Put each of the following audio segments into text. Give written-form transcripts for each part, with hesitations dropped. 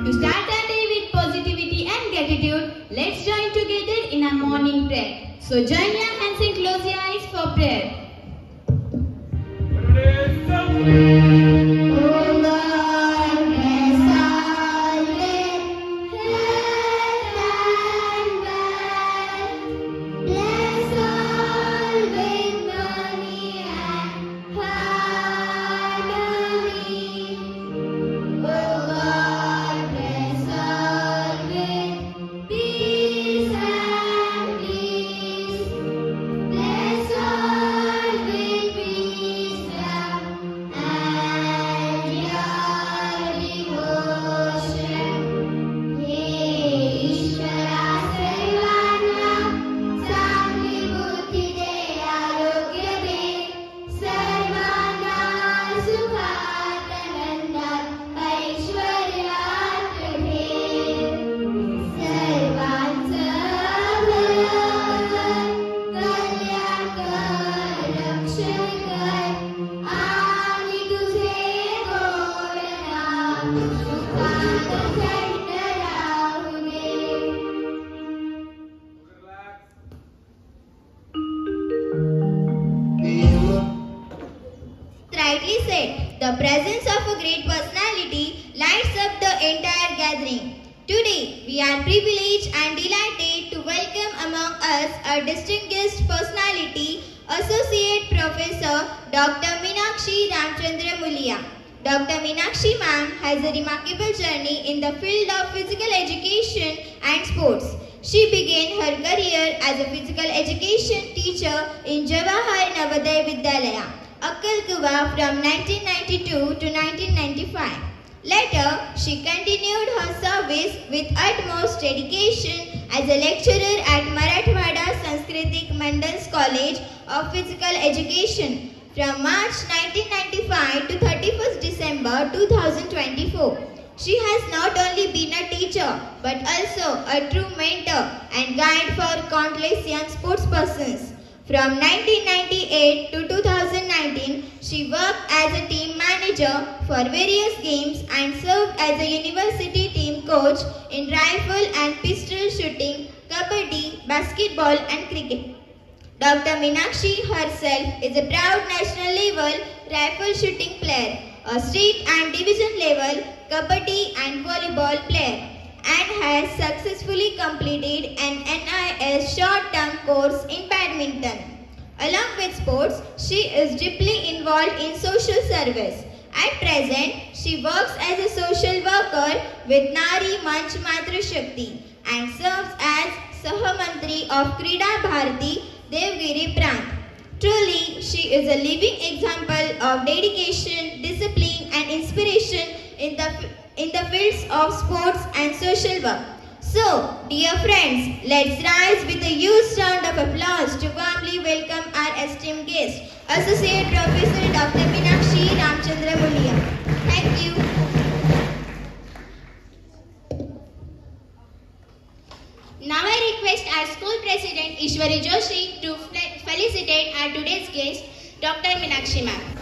To start our day with positivity and gratitude, let's join together in a morning prayer. So join your hands and close your eyes for prayer. Rightly said, the presence of a great personality lights up the entire gathering. Today, we are privileged and delighted to welcome among us a distinguished personality, Associate Professor Dr. Meenakshi Ramchandra Mulia. Dr. Meenakshi ma'am has a remarkable journey in the field of physical education and sports. She began her career as a physical education teacher in Jawahar Navodaya Vidyalaya, Akkalkuwa from 1992 to 1995. Later, she continued her service with utmost dedication as a lecturer at Marathwada Sanskritik Mandals College of Physical Education from March 1995 to 31st December 2024. She has not only been a teacher but also a true mentor and guide for countless young sportspersons. From 1998 to 2019, she worked as a team manager for various games and served as a university team coach in rifle and pistol shooting, kabaddi, basketball and cricket. Dr. Meenakshi herself is a proud national level rifle shooting player, a state and division level kabaddi and volleyball player, and has successfully completed an NIS short-term course in badminton. Along with sports, she is deeply involved in social service. At present, she works as a social worker with Nari Manch Matra Shakti and serves as Sahamantri of Krida Bharati, Devgiri Prant. Truly, she is a living example of dedication, discipline and inspiration in the fields of sports and social work. So, dear friends, let's rise with a huge round of applause to warmly welcome our esteemed guest, Associate Professor Dr. Meenakshi Ramchandra Mulia. Thank you. Now I request our school president Ishwari Joshi to felicitate our today's guest, Dr. Meenakshi ma'am.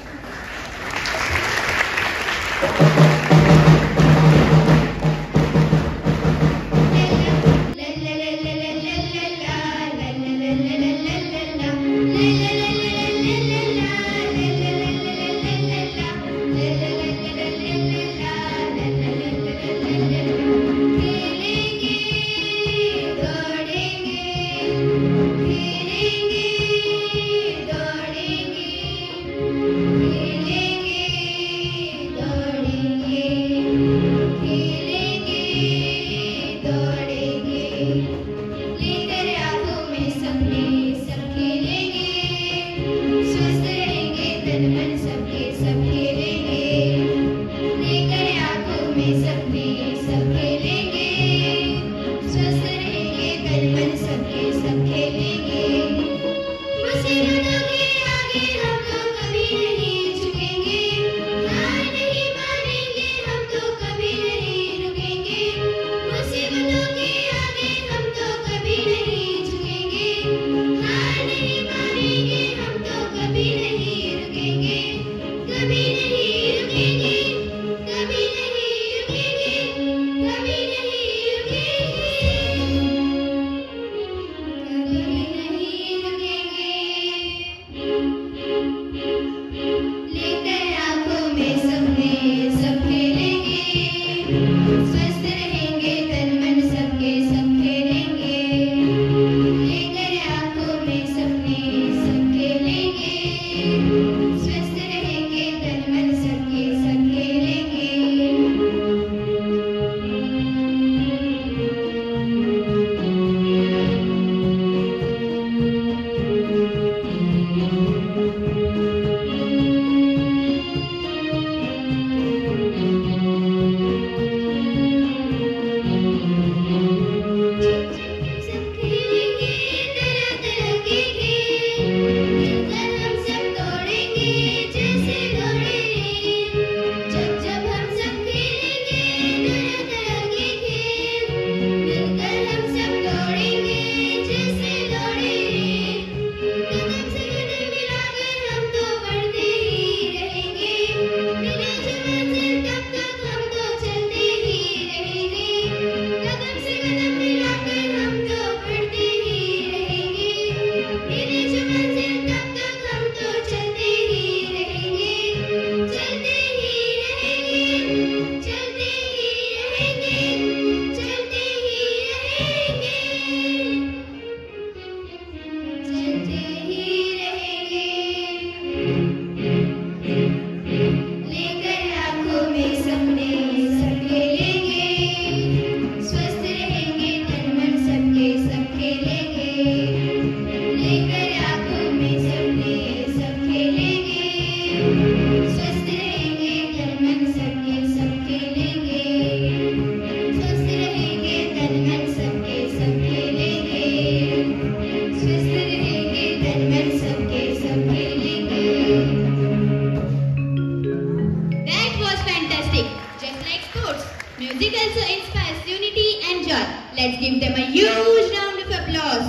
Let's give them a huge round of applause.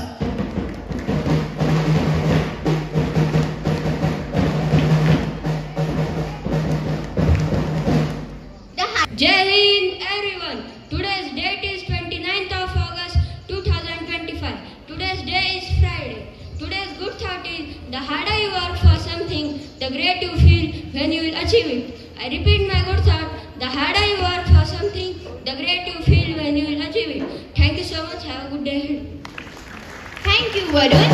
Jai Hind everyone. Today's date is 29th of August 2025. Today's day is Friday. Today's good thought is the harder you work for something, the greater you feel when you will achieve it. I repeat my good thought. The harder you work for something, the greater you feel when you will achieve it. Thank you so much. Have a good day. Thank you, Varun.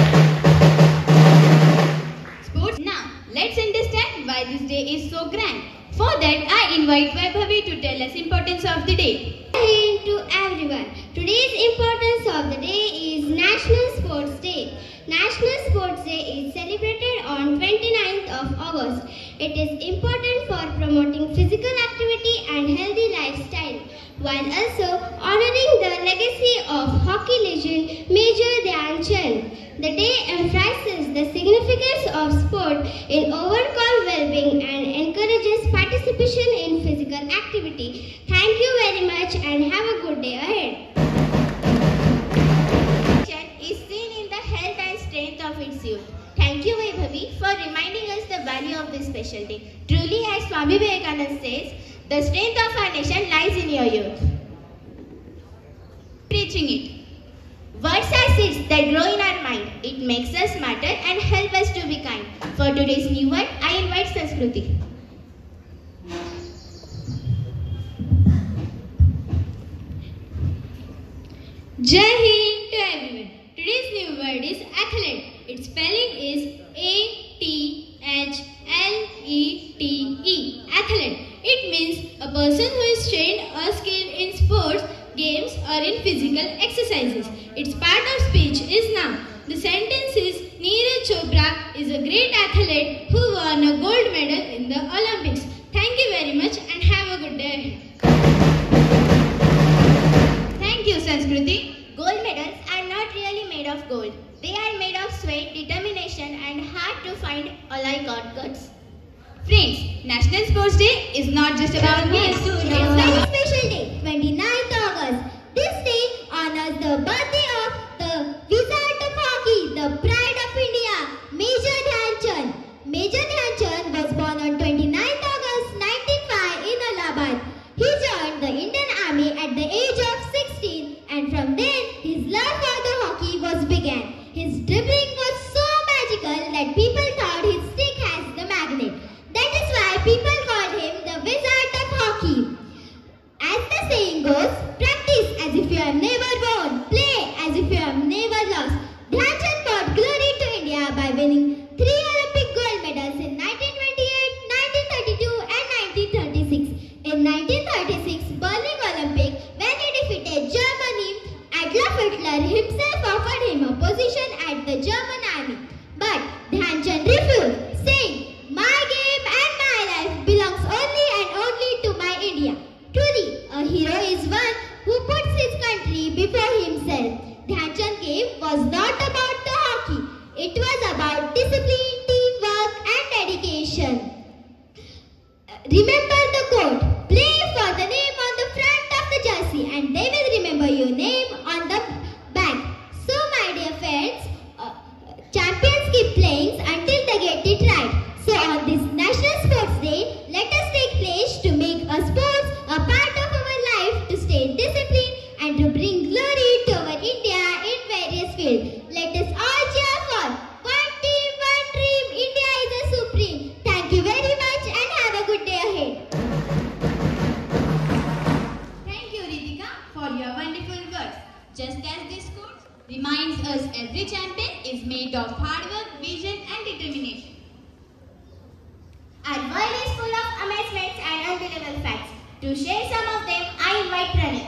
Sports. Now, let's understand why this day is so grand. For that, I invite Vaibhavi to tell us importance of the day. Hello to everyone. Today's importance of the day is National Sports Day. National Sports Day is celebrated on 29th of August. It is important for promoting physical activity and healthy lifestyle. while also honoring the legacy of hockey legend Major Dhyan Chand. The day emphasizes the significance of sport in overall well-being and encourages participation in physical activity. Thank you very much and have a good day ahead. Is seen in the health and strength of its youth. Thank you, Vaibhavi, for reminding us the value of this special day. Truly, as Swami Vivekananda says, the strength of our nation lies in your youth. Preaching it. Words are seeds that grow in our mind. It makes us smarter and help us to be kind. For today's new word, I invite Sanskruti. Jai Hind to everyone. Today's new word is athlete. Its spelling is A-T-H-L-E-T-E. Athlete. It means a person who is trained or skilled in sports, games or in physical exercises. Its part of speech is noun. The sentence is Neeraj Chopra is a great athlete who won a gold medal in the Olympics. Thank you very much and have a good day. Thank you, Sanskruti. Gold medals are not really made of gold. They are made of sweat, determination and hard to find alike guts. Friends, National Sports Day is not just about games. It's a very special day, 29th August. This day honors the birthday of the wizard of hockey, the pride of India, Major Dhyan Chand. Major Dhyan Chand was born on 29th August 1905 in Allahabad. He joined the Indian Army at the age of 16 and from then his love for the hockey was began. His dribbling was so magical that people thought his stick has the magnet. That is why people called him the wizard of hockey. As the saying goes, practice as if you have never won, play as if you have never lost. Dhyan Chand brought glory to India by winning 3 Olympic gold medals in 1928, 1932 and 1936. In 1936 Berlin Olympic, when he defeated Germany, Adolf Hitler himself offered him a position at the German army. But Dhyan Chand refused, saying, "My game and my life belongs only and only to my India." Truly, a hero is one who puts his country before himself. Dhyan Chand game was not about the hockey. It was about discipline, teamwork and dedication. Remember the quote, play for the name on the front of the jersey and they will remember your name on the back. So my dear friends, champions keep playing until they get it right. So on this National Sports Day, let us take place to make a sports a part of our life, to stay disciplined and to bring glory to our India in various fields. Let us all cheer for one team, one dream. India is a supreme. Thank you very much and have a good day ahead. Thank you, Ritika, for your wonderful words. Just as this quote reminds us, every champion is made of hard work, vision and determination. Our world is full of amazements and unbelievable facts. To share some of them, I invite Pranay.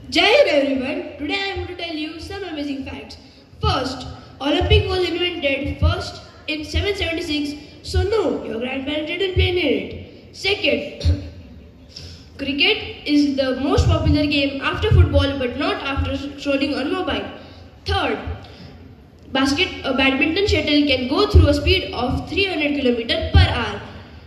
Jai Hind everyone. Today I am going to tell you some amazing facts. First, Olympic was invented first in 776, so no, your grandparents didn't play near it. Second, cricket is the most popular game after football but not after scrolling on mobile. Third, badminton shuttle can go through a speed of 300 km per hour,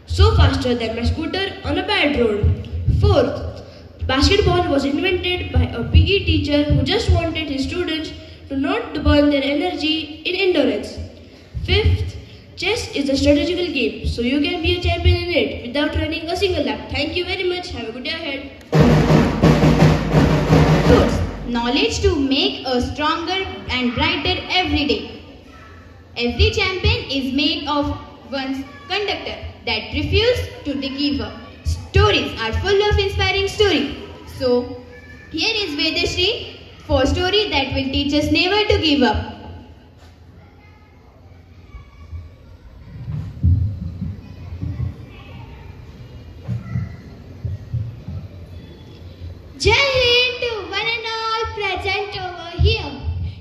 so faster than my scooter on a bad road. Fourth, basketball was invented by a PE teacher who just wanted his students to not burn their energy in endurance. Fifth, chess is a strategical game, so you can be a champion in it without running a single lap. Thank you very much. Have a good day ahead. Foods. Knowledge to make us stronger and brighter every day. Every champion is made of one's conductor that refused to give up. Stories are full of inspiring stories. So, here is Vedashri for a story that will teach us never to give up. Jai Hind to one and all present over here.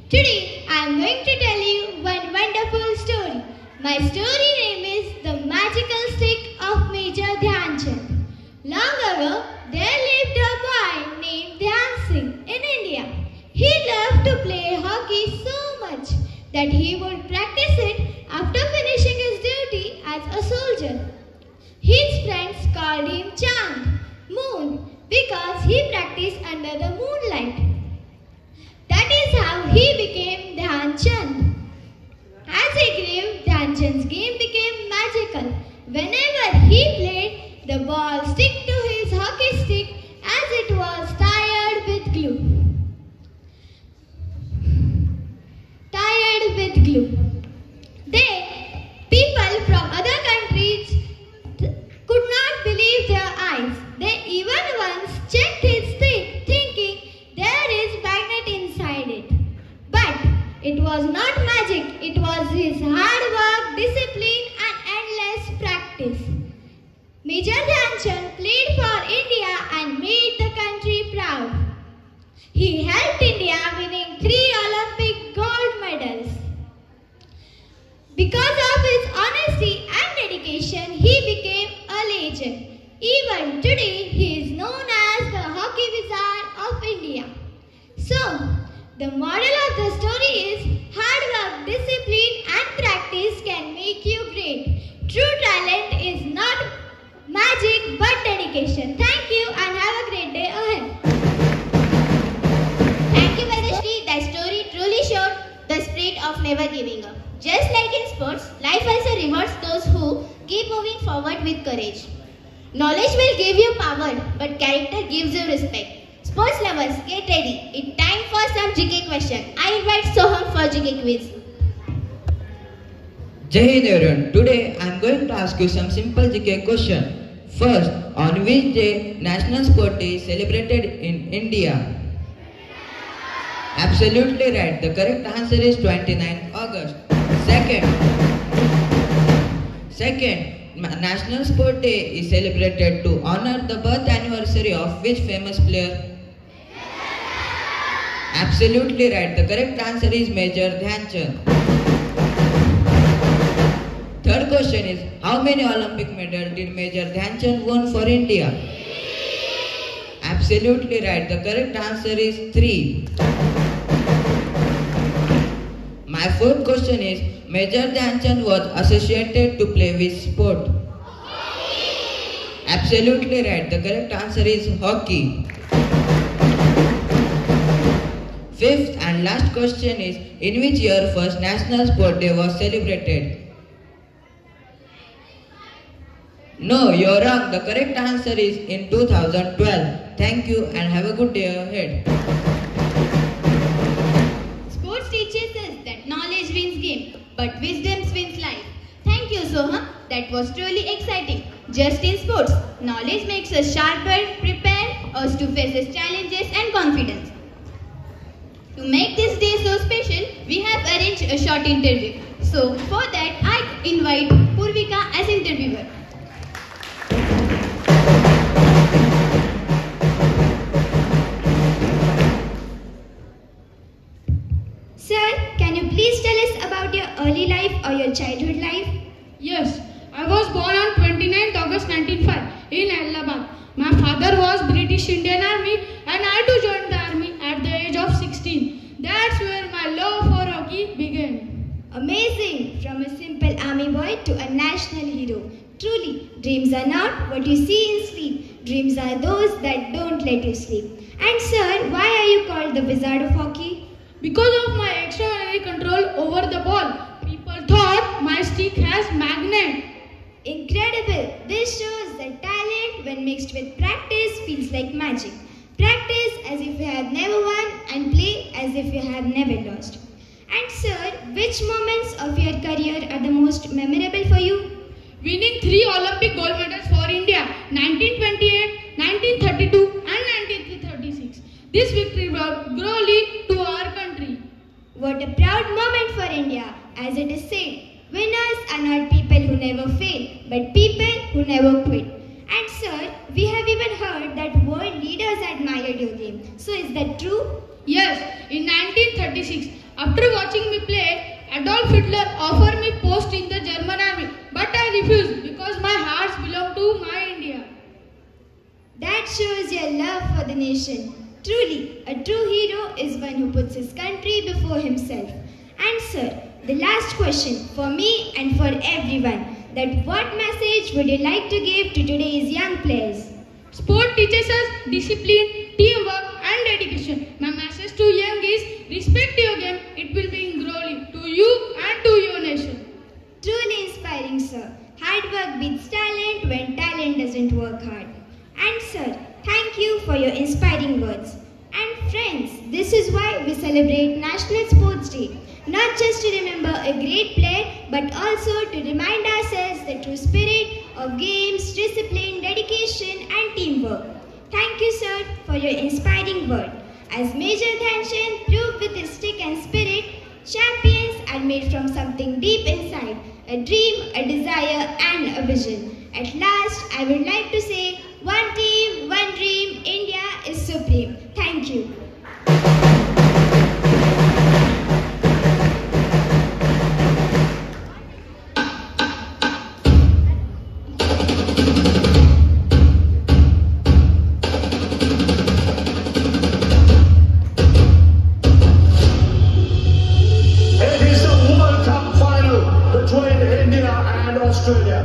Today I am going to tell you one wonderful story. My story name is The Magical Stick of Major Dhyan Chand. However, there lived a boy named Dhyan Singh in India. He loved to play hockey so much that he would practice it after finishing his duty as a soldier. His friends called him Chand, Moon, because he practiced under the moonlight. That is how he became Dhyan Chand. As he grew, Dhyan Chand's game became magical. Whenever he played, the ball stick to his hockey stick as it was tied with glue. People from other countries could not believe their eyes. They even once checked his stick, thinking there is magnet inside it. But it was not magic. It was his hard work, discipline, and endless practice. Major Dhyan Chand played for India and made the country proud. He helped India winning 3 Olympic gold medals. Because of his honesty and dedication, he became a legend. Even today, he is known as the Hockey Wizard of India. So, the moral of the story is hard work, discipline and practice can make you great. True talent is not magic but dedication. Thank you and have a great day ahead. Thank you, Vedashri. That story truly showed the spirit of never giving up. Just like in sports, life also rewards those who keep moving forward with courage. Knowledge will give you power, but character gives you respect. Sports lovers, get ready. It's time for some GK question. I invite Soham for GK quiz. Jai Hind everyone. Today I am going to ask you some simple GK question. First, on which day National Sport Day is celebrated in India? Absolutely right. The correct answer is 29th August. Second, National Sport Day is celebrated to honor the birth anniversary of which famous player? Absolutely right. The correct answer is Major Dhyan Chand. Third question is, how many Olympic medals did Major Dhyan Chand won for India? Absolutely right. The correct answer is 3. My fourth question is, Major Dhyan Chand was associated to play which sport? Absolutely right. The correct answer is hockey. Fifth and last question is, in which year first National Sport Day was celebrated? No, you're wrong. The correct answer is in 2012. Thank you and have a good day ahead. Sports teaches us that knowledge wins game, but wisdom wins life. Thank you, Soham. That was truly exciting. Just in sports, knowledge makes us sharper, prepare us to face its challenges and confidence. To make this day so special, we have arranged a short interview. So, for that, I invite Purvika as interviewer. Sir, can you please tell us about your early life or your childhood life? Yes, I was born on 29th August 1905 in Allahabad. My father was British Indian Army and I too joined the army at the age of 16. That's where my love for hockey began. Amazing! From a simple army boy to a national hero. Truly, dreams are not what you see in sleep. Dreams are those that don't let you sleep. And sir, why are you called the Wizard of Hockey? Because of my extraordinary control over the ball, people thought my stick has magnet. Incredible! This shows that talent, when mixed with practice, feels like magic. Practice as if you have never won and play as if you have never lost. And sir, which moments of your career are the most memorable for you? Winning 3 Olympic gold medals for India, 1928, 1932 and 1936. This victory brought glory to our country. What a proud moment for India. As it is said, winners are not people who never fail, but people who never quit. And sir, we have even heard that world leaders admired your game. So is that true? Yes, in 1936, after watching me play, Adolf Hitler offered me post in the German army, but I refused because my hearts belong to my India. That That shows your love for the nation. Truly, a true hero is one who puts his country before himself. And sir, the last question for me and for everyone, that what message would you like to give to today's young players? Sport teaches us discipline, teamwork and dedication. My message to young is respect your game. It will be growing to you and to your nation. Truly inspiring, sir. Hard work beats talent when talent doesn't work hard. And sir, thank you for your inspiring words. And friends, this is why we celebrate National Sports Day. Not just to remember a great player, but also to remind ourselves the true spirit of games, discipline, dedication and teamwork. Thank you, sir, for your inspiring word. As Major Dhyanchand proved with his stick and spirit, champions are made from something deep inside, a dream, a desire and a vision. At last, I would like to say, one team, one dream, India is supreme. Thank you. Australia.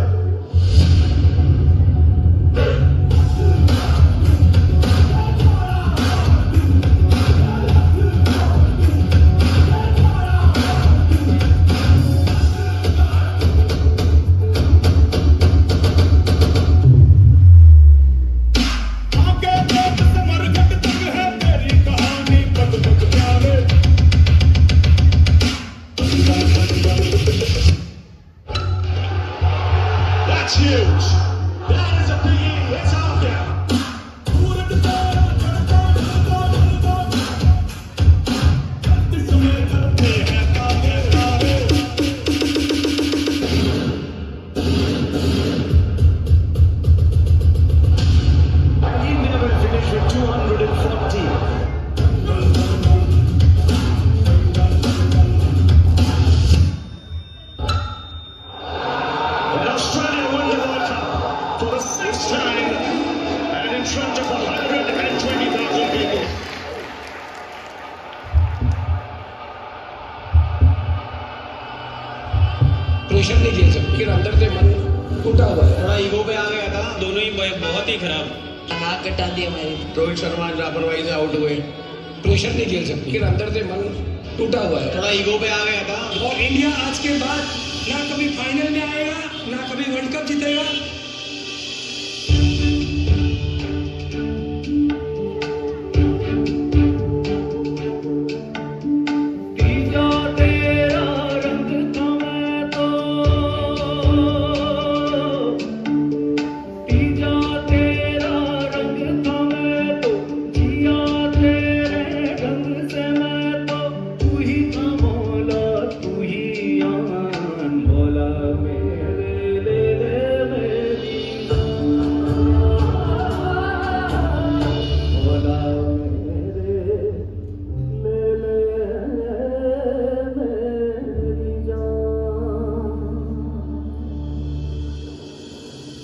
That's huge. That is a biggie. It's out there. He never finished with 240. Australia won the World Cup for the sixth time and in front of 120,000 people. Pressure नहीं झेल सकती फिर अंदर से मन टूटा हुआ है थोड़ा ईगो पे आ गया था दोनों ही बहुत ही खराब नाक कटा दी हमारी रोहित शर्मा लापरवाही से आउट हुए प्रेशर नहीं झेल सकती फिर अंदर से मन टूटा हुआ है थोड़ा ईगो पे आ गया था और इंडिया आज के बाद ना कभी फाइनल में आएगा ना कभी वर्ल्ड कप जीतेगा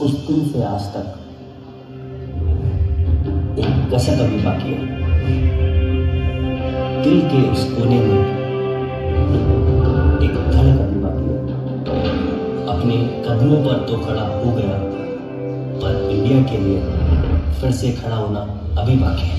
उस दिन से आज तक एक कसक अभी बाकी है दिल के उस कोने में एक धड़क अभी बाकी है अपने कदमों पर तो खड़ा हो गया पर इंडिया के लिए फिर से खड़ा होना अभी बाकी है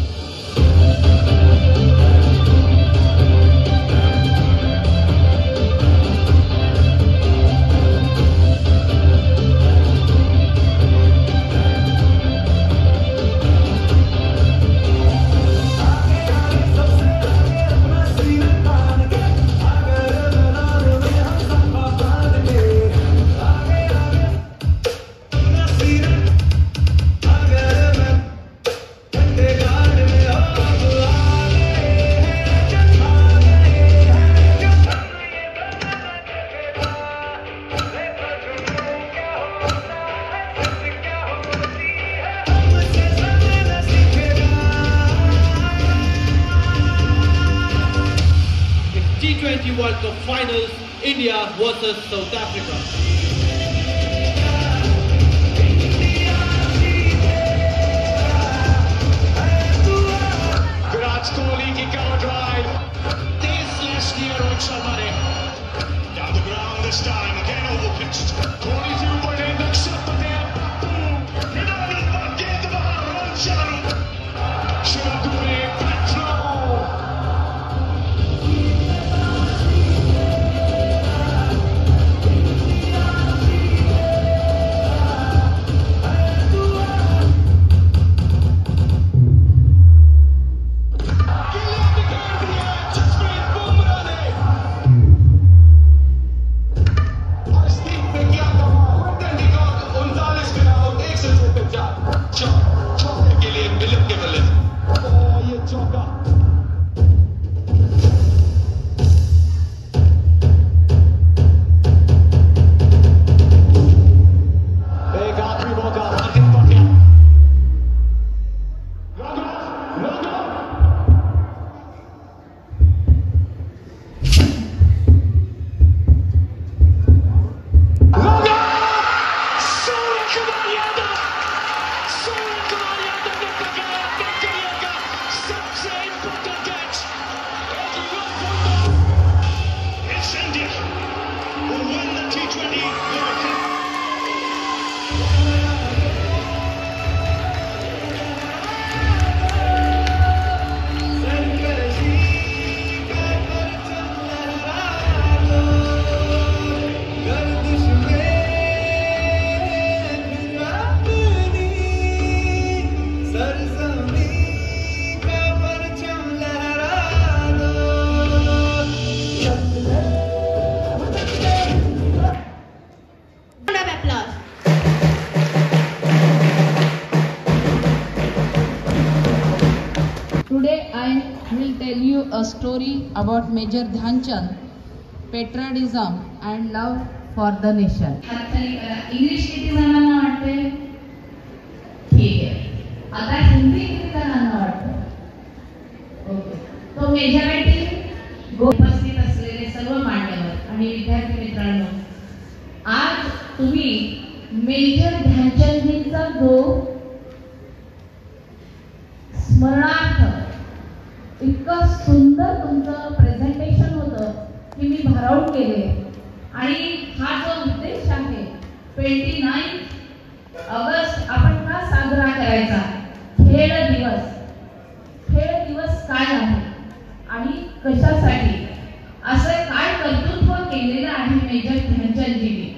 T20 World Cup Finals, India versus South Africa. चौका। एक आखिरी मौका Hardik Pandya. It's India who win the T20 World Cup. Round of applause. Today I will tell you a story about Major Dhyan Chand, patriotism and love for the nation. English किती जणांना वाटते? ठीक आहे. आता हिंदी किती जणांना वाटतं? ओके. तो मेजॉरिटी उपस्थित असलेले सर्व मान्यवर आणि विद्यार्थी मित्रांनो, आज तुम्ही मेजर ध्यानचंदजींचा जो स्मरणार्थ इतकं सुंदर तुमचं प्रेझेंटेशन होतं की मी भारावून गेले. आणि हा जो उद्देश आहे 29 ऑगस्ट आपण का साजरा करायचा? खेळ दिवस. खेळ दिवस काय आहे आणि कशासाठी? असं काय कर्तृत्व केलेलं आहे मेजर ध्यानचंदजींनी?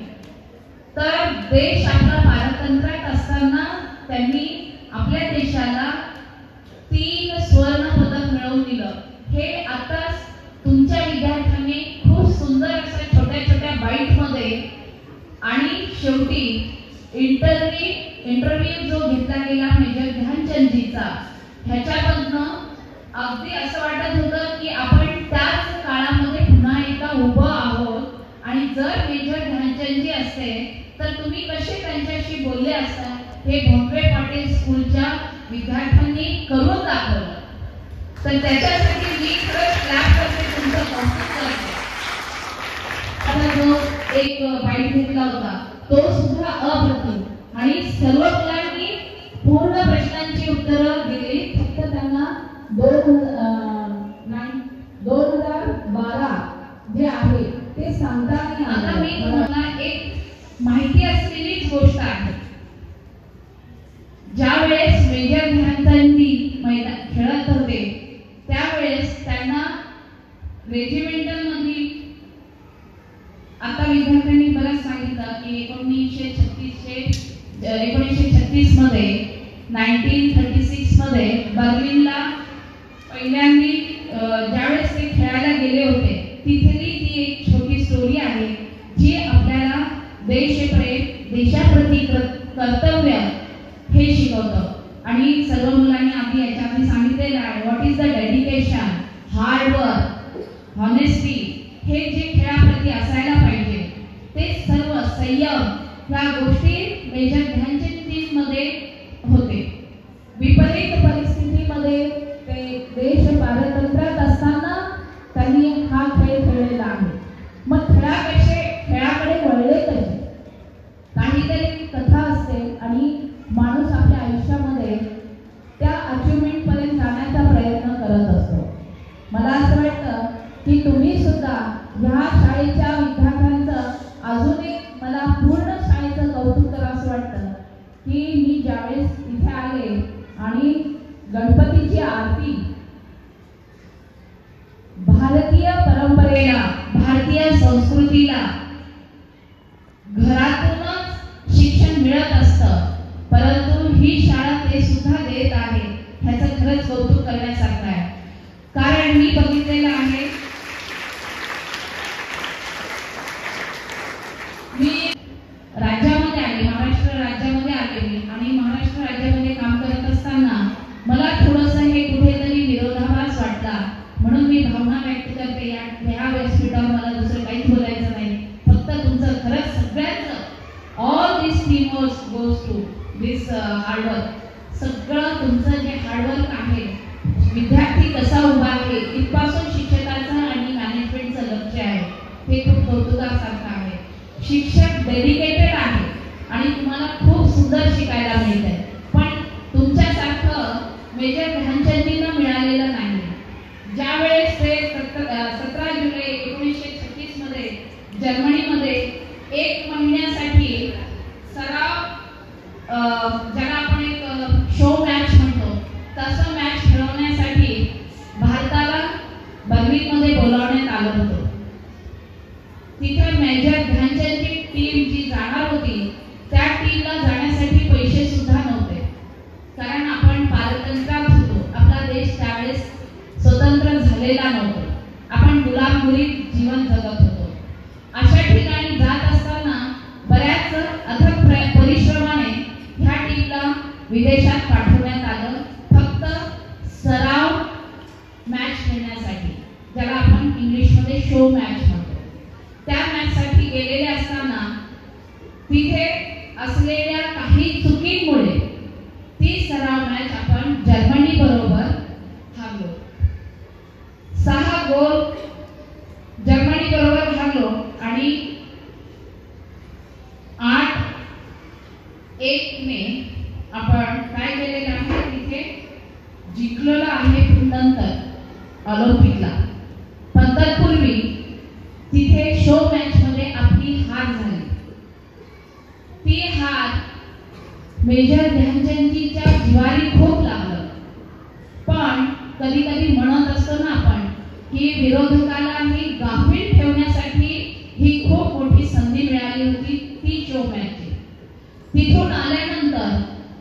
तर देश आपला पारतंत्र्यात असताना त्यांनी आपल्या देशाला 3 स्वर्ण पदक मिळवून दिलं. हे आताच तुमच्या विद्यार्थ्यांनी खूप सुंदर अशा छोट्या छोट्या बाईट मध्ये आणि शेवटी इंटरव्ह्यू जो घेतला गेला मेजर ध्यानचंदजीचा, ह्याच्यामधनं अगदी असं वाटत होतं की आपण त्याच काळामध्ये पुन्हा एकदा उभं आहोत. आणि जर मेजर ध्यानचंदजी असते तर तुम्ही कसे त्यांच्याशी बोलले असता हे भोंगरे पाटील स्कूलच्या विद्यार्थ्यांनी करून दाखवलं. तर त्याच्यासाठी मी खरंच क्लॅप करते, तुमचं कौतुक करते. आता जो एक बाईट घेतला होता तो सुद्धा अप्रतिम आणि सर्व मुलांनी पूर्ण प्रश्नांची उत्तरं दिली. फक्त त्यांना 2012 जे आहे ते सांगता नाही आलं. आता मी तुम्हाला एक माहिती असलेलीच गोष्ट आहे. ज्यावेळेस मेजर ध्यानचंदजी खेळत होते त्यावेळेस त्यांना रेजिमेंटल मध्ये, आता विद्यार्थ्यांनी बरंच सांगितलं की 1936 मध्ये 1936 मध्ये बर्लिनला पहिल्यांदी ज्यावेळेस ते खेळायला गेले होते तिथली ती एक छोटी स्टोरी आहे जी आपल्याला देशप्रेम, देशाप्रती कर्तव्य हे शिकवतं. आणि सर्व मुलांनी आधी याच्यामध्ये सांगितलेलं आहे what is the dedication, hard work, honesty, हे जे खेळाप्रती असायला पाहिजे ते सर्व संयम या गोष्टी मेजर ध्यानचंदजींमध्ये होते. विपरीत परिस्थितीमध्ये ते देश पारतंत्र्यात असताना त्यांनी हा खेळ खेळलेला आहे. मग खेळाकडे वळले कसे? काहीतरी कथा असते आणि माणूस आपल्या आयुष्यामध्ये त्या अचिव्हमेंट पर्यंत जाण्याचा प्रयत्न करत असतो. मला असं वाटतं की तुम्ही सुद्धा ह्या शाळेच्या विद्यार्थ्यांचं अजून एक मला पूर्ण शाळेचं कौतुक करावं असं वाटतं की मी ज्यावेळेस इथे आले आणि गणपतीची आरती भारतीय परंपरेला, भारतीय संस्कृतीला घरातूनच शिक्षण मिळत असतं, परंतु ही शाळा ते सुद्धा देत आहे. ह्याचं खरंच कौतुक करण्यासारखं आहे. कारण मी बघितलेलं आहे, मी राज्यामध्ये आले, महाराष्ट्र राज्यामध्ये आले आणि महाराष्ट्र राज्यामध्ये काम करत असताना मला थोडंसं हे कुठेतरी तुमचं जे हार्डवर्क आहे, विद्यार्थी कसा उभा आहे, इथपासून शिक्षकाचं आणि मॅनेजमेंटचं लक्ष आहे, हे खूप कौतुकासारखं आहे. शिक्षक डेडिकेटेड आहे आणि तुम्हाला खूप सुंदर शिकायला मिळतंय. पण तुमच्यासारखं मेजर ध्यानचंदजींना मिळालेलं नाही. ज्यावेळेस ते 17 जुलै 1936 मध्ये जर्मनीमध्ये 1 महिन्यासाठी सराव, ज्याला आपण एक शो मॅच म्हणतो, तसं मॅच खेळवण्यासाठी भारताला बर्लिनमध्ये बोलावण्यात आलं होतं. तिथे मेजर ध्यानचंदची टीम जी जाणार होती, त्या टीमला जाण्यासाठी पैसे सुद्धा नव्हते. कारण आपण पारतंत्र्यात होतो, आपला देश त्यावेळेस स्वतंत्र झालेला नव्हता, आपण गुलामगिरीत जीवन जगत होतो. अशा ठिकाणी जात असताना बऱ्याच अथक परिश्रमाने ह्या टीमला विदेशात पाठवण्यात आलं, फक्त सराव मॅच खेळण्यासाठी, ज्याला आपण इंग्लिशमध्ये शो मॅच म्हणतो. त्या मॅचसाठी गेलेले असताना तिथे असलेल्या काही चुकीमुळे ती सराव मॅच आपण जर्मनी बरोबर हारलो. 6 गोल जर्मनी बरोबर हारलो आणि 8-1 ने आपण काय केलेलं आहे, तिथे जिंकलेलं आहे. नंतर ऑलिम्पिकला, पण तत्पूर्वी तिथे शो मॅच मध्ये आपली हार झाली. ती हार मेजर ध्यानचंदजीच्या जिवारी खूप लागलं. पण कधी कधी म्हणत असतो ना आपण की विरोधकाला ही गाफील ठेवण्यासाठी ही खूप मोठी संधी मिळाली होती, ती शो मॅचची. तिथून आल्यानंतर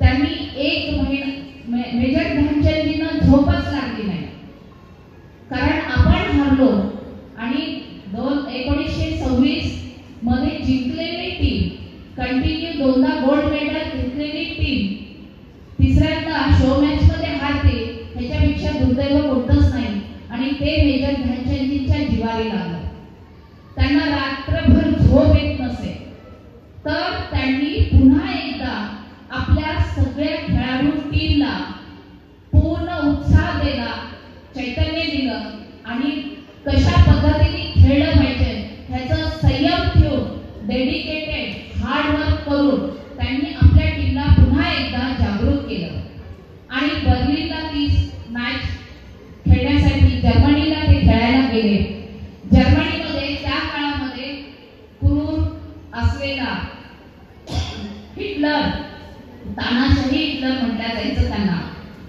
त्यांनी 1 महिना मेजर ध्यानचंदजींना झोपच लागली नाही. कारण आपण हारलो आणि 1926 मध्ये जिंकलेली टीम, कंटिन्यू 2दा गोल्ड मेडल जिंकलेली टीम, तिसऱ्यांदा शो मॅच मध्ये हारते, ह्याच्यापेक्षा दुर्दैव कोणतंच नाही. आणि ते मेजर ध्यानचंदजींच्या जिवारी लागलं. त्यांना रात्रभर झोप येत नसे, तर त्यांनी पुन्हा एकदा आपल्या सगळ्या खेळाडू टीमला पूर्ण उत्साह दिला, चैतन्य दिलं आणि कशा पद्धतीने खेळलं पाहिजे ह्याचा संयम ठेवून, डेडिकेटेड हार्डवर्क करून त्यांनी आपल्या टीमला पुन्हा एकदा जागृत केलं. आणि बर्लिनला ती मॅच खेळण्यासाठी जर्मनीला ते खेळायला गेले. जर्मनीमध्ये त्या काळामध्ये क्रूर असलेला हिटलर, तानाशाही हिटलर म्हटलं जायचं त्यांना.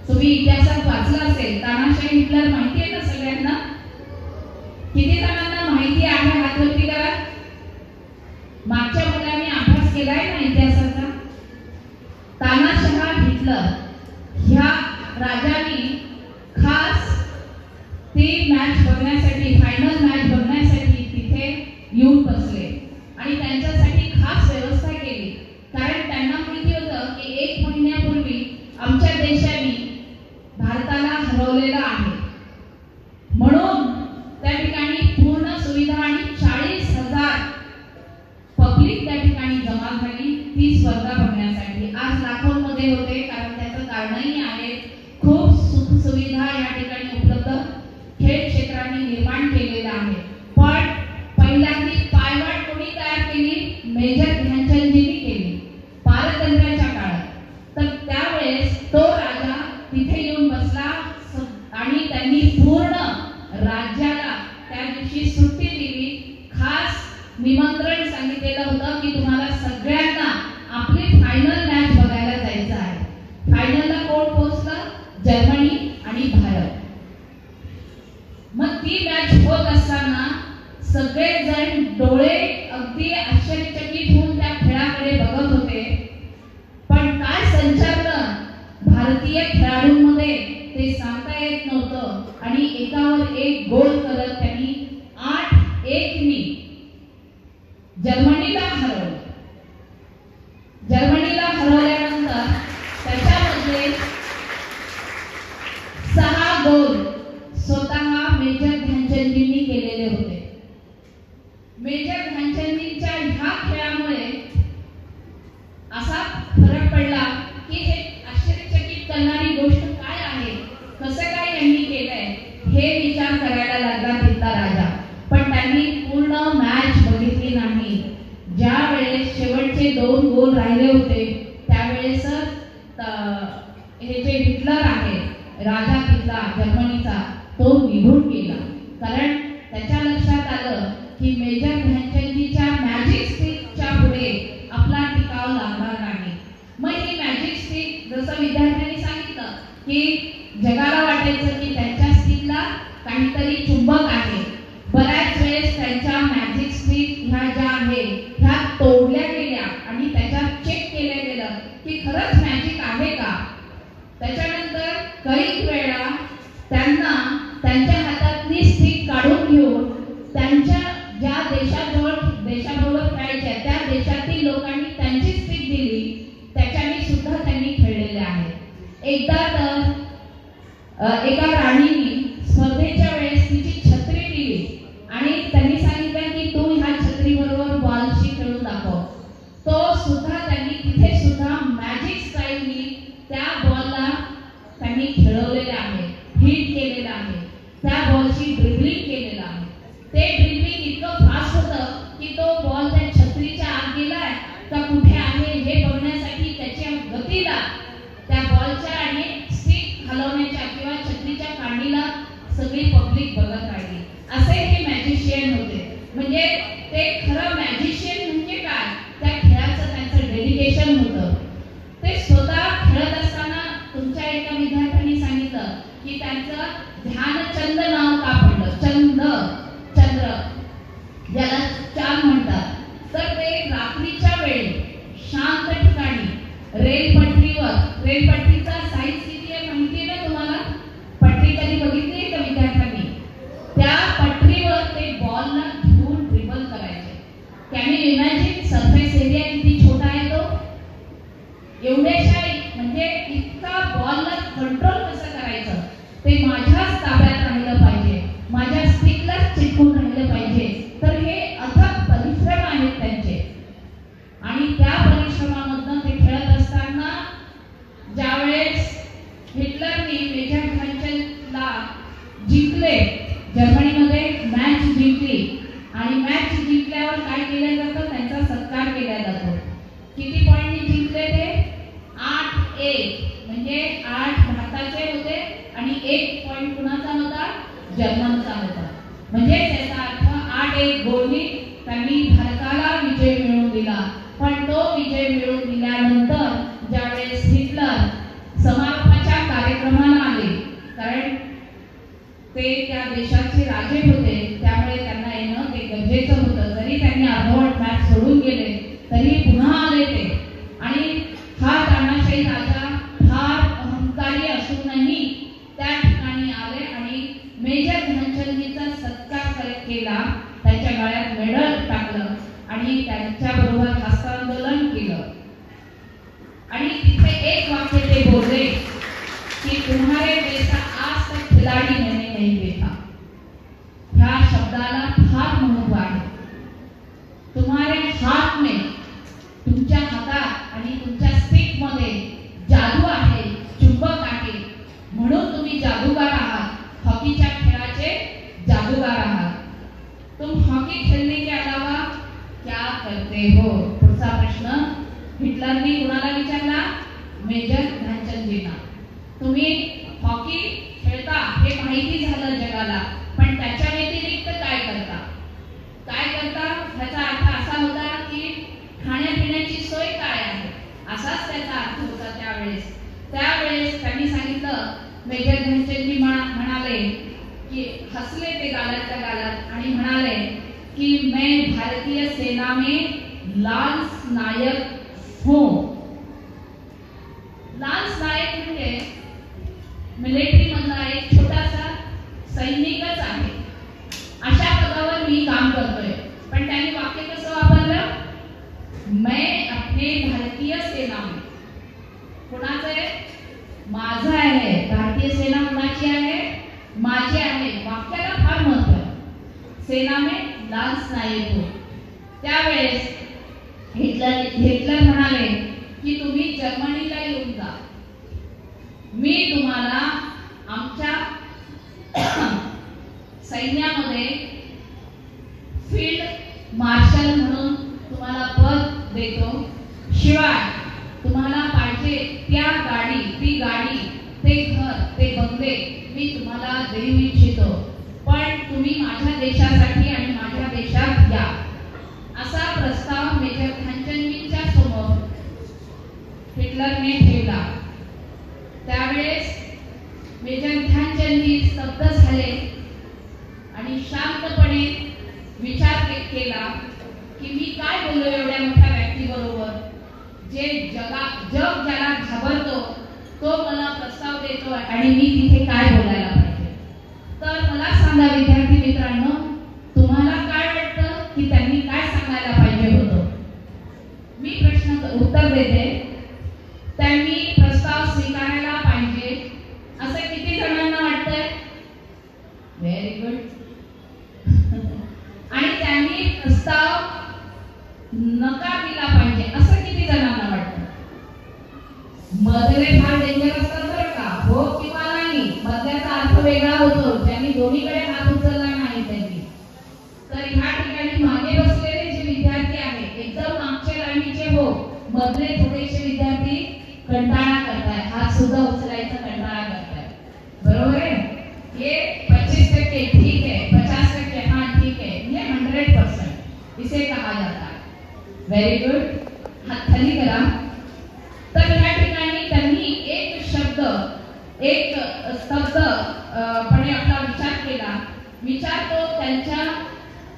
तुम्ही इतिहासात वाचलं असेल, तानाशाही हिटलर माहिती आहे ना सगळ्यांना? किती जणांना माहिती आहे? हातवरती करा. मागच्या मुलांनी अभ्यास केलाय ना इतिहासाचा? तानाशाह हिटलर ह्या राजांनी खास ती मॅच बघण्यासाठी, फायनल मॅच बघण्यासाठी तिथे येऊन बसले आणि त्यांच्यासाठी खास व्यवस्था केली. कारण त्यांना माहिती होतं की 1 महिन्यापूर्वी आमच्या देशाने भारताला हरवलेलं आहे. म्हणून त्या ठिकाणी पूर्ण सुविधा आणि 40,000 पब्लिक त्या ठिकाणी जमा झाली ती स्पर्धा बघण्यासाठी. आज लाखोंमध्ये होते, कारण त्याचं कारणही आहे, खूप सुख सुविधा या ठिकाणी उपलब्ध खेळ क्षेत्राने निर्माण केलेलं आहे. पण पहिल्यांदी पायवाट कोणी तयार केली? मेजर ध्यानचंदजींनी केली पारतंत्र्याच्या काळात. तर त्यावेळेस तो राजा तिथे येऊन बसला आणि त्यांनी पूर्ण राज्याला त्या दिवशी सुट्टी दिली. खास निमंत्रण सांगितलेलं होतं की तुम्हाला सगळ्यांना आपली फायनल मॅच बघायला जायचं आहे. फायनलला कोण पोहोचलं? जर्मनी आणि भारत. मग ती मॅच होत असताना सगळेजण डोळे अगदी आश्चर्यचकित होऊन त्या खेळाकडे बघत होते. पण काय संचलन भारतीय खेळाडूंमध्ये ते सांगता येत नव्हतं आणि एकावर एक गोल करत त्यांनी 8-1 ने जर्मनीला हरवलं. जर्मनीला हरवल्यानंतर त्याच्यामध्ये 6 गोल स्वतः मेजर ध्यानचंदजींनी केलेले होते. मेजर ध्यानचंदजींच्या ह्या खेळामुळे असा फरक पडला की हे आश्चर्यचकित करणारी गोष्ट हे विचार करायला लागला तिथला राजा. पण त्यांनी पूर्ण मॅच बघितली नाही. ज्या वेळेस शेवटचे 2 गोल राहिले होते त्यावेळेस हे जे हिटलर आहे राजा तिथला जर्मनीचा तो निघून गेला. कारण त्याच्या लक्षात आलं की मेजर ध्यानचंदजीच्या मॅजिक स्टिकच्या पुढे आपला टिकाव लागणार नाही. मग ही मॅजिक स्टिक जसं विद्यार्थ्यांनी सांगितलं की जगाला वाटायचं की त्यांच्या स्टिकला काहीतरी चुंबक आहे. बऱ्याच वेळेस त्यांच्या मॅजिक स्टिक ह्या ज्या आहे ह्या तोडल्या गेल्या आणि त्याच्यात चेक केलं गेलं की खरंच मॅजिक आहे का. त्याच्यानंतर काही वेळा त्यांना त्यांच्या हातातली स्टिक काढून घेऊन त्यांच्या ज्या देशाबरोबर खेळायच्या त्या देशातील लोकांनी त्यांची स्टिक दिली, त्याच्याने सुद्धा त्यांनी खेळलेले आहे. एकदा तर एका राणीने स्पर्धेच्या वेळेस तिची छत्री दिली आणि त्यांनी सांगितलं की तू ह्या छत्रीबरोबर बॉलशी खेळून दाखव. तो सुद्धा त्यांनी तिथे सुद्धा मॅजिक स्टाईलनी त्या बॉलला त्यांनी खेळवलेलं आहे, हिट केलेलं आहे, त्या बॉलची ड्रिबलिंग केलेलं आहे. ते ड्रिबलिंग इतकं फास्ट होतं की तो बॉल त्या छत्रीच्या आत गेलाय का कुठे आहे हे बघण्यासाठी त्याच्या गतीला त्या बॉलच्या आणि स्टिक हलवण्याच्या किंवा छत्रीच्या कांडीला सगळी पब्लिक बघत राहिली. असे हे मॅजिशियन होते. म्हणजे ते खरं मॅजिशियन म्हणजे काय, त्या खेळाचं त्यांचं डेडिकेशन होतं. ते स्वतः खेळत असताना तुमच्या एका विद्यार्थ्यांनी सांगितलं की त्यांचं ध्यानचंद नाव का पडलं. चंद्र ज्याला चांद म्हणतात. तर ते रात्रीच्या वेळी शांत ठिकाणी रेलपट्टीचा साईज किती आहे माहिती आहे ना तुम्हाला. पट्टी कधी बघितली का विद्यार्थ्यांनी. त्या पटरीवर ते बॉलला घेऊन ड्रिबल करायचे. Can you imagine surface area किती छोटा आहे तो. एवढ्याशा म्हणजे इतका बॉलला कंट्रोल कसं करायचं ते माझ्याच ताब्यात राहिलं पाहिजे, माझ्या स्टिकलाच चिटकून राहिलं पाहिजे. तर हे अथक परिश्रम आहेत त्यांचे. आणि त्या परिश्रमामधनं ते खेळत असताना ज्यावेळेस हिटलरनी मेजर ध्यानचंदला जिंकले, जर्मनीमध्ये मॅच जिंकली आणि मॅच जिंकल्यावर काय केलं जातं, त्यांचा सत्कार केला जातो. किती पॉईंटनी जिंकले ते 8-1. म्हणजे 8 भारताचे होते आणि 1 पॉईंट कुणाचा होता, जर्मनचा होता. म्हणजे त्याचा अर्थ 8-1 गोलनी त्यांनी भारताला विजय मिळवून दिला. पण तो विजय मिळवून दिल्यानंतर ज्यावेळेस हिटलर समारोपाच्या कार्यक्रमाला आले, कारण ते त्या देशाचे राजे होते त्यामुळे त्यांना येणं ते गरजेचं होतं. जरी त्यांनी अर्धवट मॅच सोडून गेले तरी पुन्हा आले ते. आणि हा तानाशाही राजा फार अहंकारी असूनही त्या ठिकाणी आले आणि मेजर ध्यानचंदजीचा सत्कार केला, त्यांच्या गळ्यात मेडल टाकलं आणि त्यांच्याबरोबर हस्तांदोलन केलं. आणि तिथे एक वाक्य ते बोलले की तुम्हारे जैसा आज तक खिलाडी मैंने नहीं देखा. ह्या शब्दाला फार महत्व आहे. तुम्हारे हात में, तुमच्या हातात आणि तुमच्या स्टिक मध्ये जादू आहे, चुंबक आहे, म्हणून तुम्ही जादूगार आहात, हॉकीच्या खेळाचे जादूगार आहात. तुम हॉकी खेलने के अलावा क्या करते हो. पुढचा प्रश्न हिटलरनी कुणाला विचारला, मेजर ध्यानचंदजींना. तुम्ही हॉकी खेळता हे माहिती झालं जगाला, पण त्याच्या व्यतिरिक्त काय करता. ह्याचा अर्थ असा होता की खाण्यापिण्याची सोय काय आहे, असाच त्याचा अर्थ होता त्यावेळेस त्यांनी सांगितलं, मेजर ध्यानचंदजी म्हणाले की हसले ते गालातल्या गालात आणि म्हणाले की मैं भारतीय सेना में लांस नायक हूं. लांस नायक म्हणजे मिलिटरी मधला एक छोटासा सैनिकच आहे, अशा पदावर मी काम करतोय. पण त्यांनी वाक्य कसं वापरलं, मैं अपने भारतीय सेना में. कुणाचं आहे, माझं आहे. भारतीय सेना कुणाची आहे, माझी आहे. वाक्याला फार महत्व आहे. सेना में लांस नायक हो. त्यावेळेस हिटलर म्हणाले की तुम्ही जर्मनीला येऊन जा, मी तुम्हाला आमच्या स्पर्धे मी तुम्हाला देऊ इच्छितो, पण तुम्ही माझ्या देशासाठी आणि माझ्या देशात या, असा प्रस्ताव मेजर ध्यानचंदजींच्या समोर हिटलरने ठेवला. त्यावेळेस मेजर ध्यानचंदजी स्तब्ध झाले आणि शांतपणे विचार केला की मी काय बोललो एवढ्या मोठ्या व्यक्तीबरोबर, जे जग ज्याला घाबरतो तो मला प्रस्ताव देतो आणि मी तिथे काय बोलायला पाहिजे. तर मला सांगा विद्यार्थी मित्रांनो, तुम्हाला काय वाटतं की त्यांनी काय सांगायला पाहिजे होतं? मी प्रश्न उत्तर देते. त्यांनी प्रस्ताव स्वीकारायला पाहिजे असं किती जणांना वाटतंय? Very good. आणि त्यांनी प्रस्ताव नकार दिला पाहिजे असं किती जणांना वाटतं? मधले फार डेंजर असतात बरं का, हो किंवा नाही, मधल्याचा अर्थ वेगळा होतो. ज्यांनी दोन्हीकडे हात उचलला नाही त्यांनी. तर ह्या ठिकाणी मागे बसलेले जे विद्यार्थी आहेत, एकदम मागच्या लाईनीचे हो, मधले थोडेसे विद्यार्थी कंटाळा करताय, हात सुद्धा उचलायचा कंटाळा करताय. बरोबर आहे? ये 25% ठीक है, 50% हाँ ठीक है, ये 100% इसे कहा जाता है. Very good. हात खाली करा. तर या ठिकाणी त्यांनी एक शब्द, एक स्तब्धपणे आपला विचार केला. विचार तो त्यांच्या